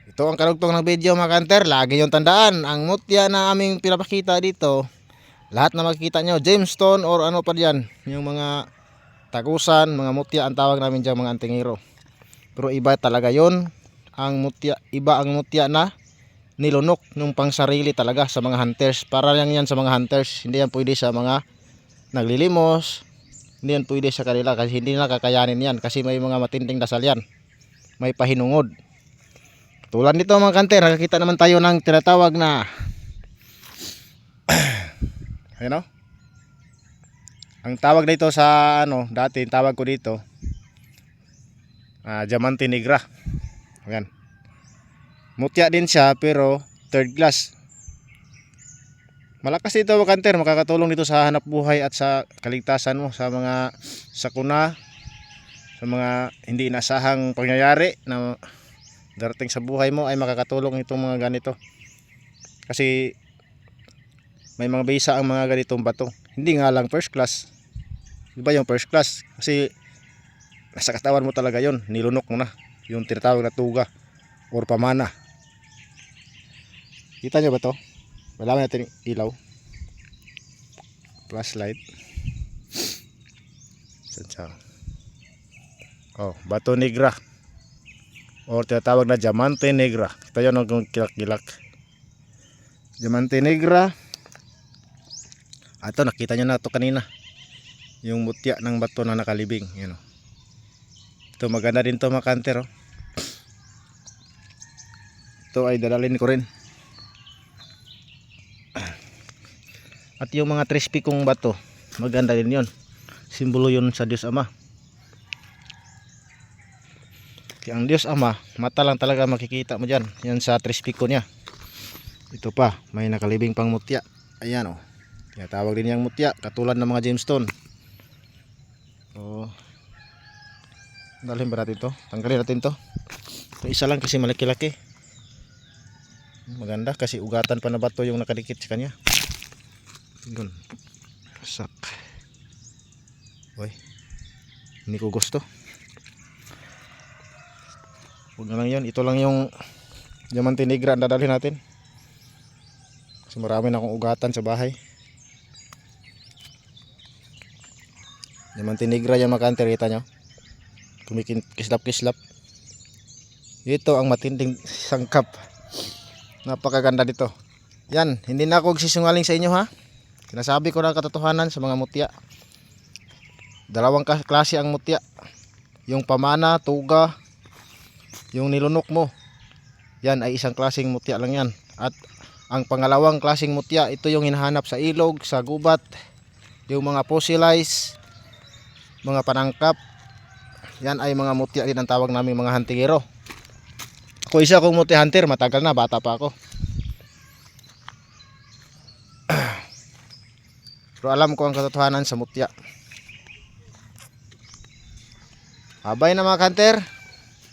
Ito ang karugtong ng video mga kanter. Lagi yung tandaan, ang mutya na aming pinapakita dito, lahat na makikita nyo, gemstone or ano pa diyan, yung mga tagusan, mga mutya ang tawag namin dyan, mga antingero. Pero iba talaga yon, ang mutya, iba ang mutya na nilunok nung pang sarili talaga sa mga hunters. Para lang yan sa mga hunters, hindi yan pwede sa mga naglilimos, hindi yan pwede sa kanila kasi hindi nila kakayanin yan, kasi may mga matinding dasal yan, may pahinungod. Tulad nito mga kanter, nakakita naman tayo ng tinatawag na ayun o, ang tawag dito sa ano, dati tawag ko dito Diamante Negra. Ayan, mutya din siya pero third class. Malakas ito mga kanter, makakatulong dito sa hanap buhay at sa kaligtasan mo sa mga sakuna, sa mga hindi inasahang pangyayari na darating sa buhay mo, ay makakatulong itong mga ganito. Kasi may mga bisa ang mga ganitong bato. Hindi nga lang first class. Diba yung first class? Kasi nasa katawan mo talaga yon, nilunok mo na. Yung tinatawag na tuga or pamana. Kita nyo ba to? Wala natin ilaw. Flashlight. Oh, bato negra or tinatawag na Diamante Negra. Ito yun ang kilak-kilak. Diamante Negra. Ito, nakita nyo na ito kanina, yung mutya ng bato na nakalibing. Yan, oh. Ito maganda din to mga kanter, oh. Ito ay dadalhin ko rin. At yung mga crispy kong bato, maganda din yun. Simbolo yun sa Diyos Ama. Kaya ang Diyos Ama, mata lang talaga makikita mo dyan. Yan sa trispiko niya. Ito pa, may nakalibing pang mutya. Ayan, oh. Tinatawag din yung mutya, katulad ng mga gemstone. Oh, dalhin ba natin to? Tanggalin natin to. Ito isa lang kasi malaki-laki. Maganda kasi ugatan pa na bato yung nakadikit sa kanya. Yun. Sak. Uy, hindi ko gusto. Huwag na lang yun. Ito lang yung Diamante Negra ang dadalhin natin. Kasi marami na akong ugatan sa bahay. Diamante Negra yan mga kanter, kita nyo. Kumikislap-kislap. Ito ang matinding sangkap. Napakaganda dito. Yan, hindi na ako sisungaling sa inyo ha. Sinasabi ko na katotohanan sa mga mutya. Dalawang klase ang mutya. Yung pamana, tuga, yung nilunok mo, yan ay isang klaseng mutya lang yan. At ang pangalawang klaseng mutya, ito yung hinahanap sa ilog, sa gubat, yung mga fossilized, mga panangkap. Yan ay mga mutya din ang tawag namin mga hantingero. Ako isa akong mutya hunter, matagal na, bata pa ako. Pero alam ko ang katotohanan sa mutya. Abay na mga hunter.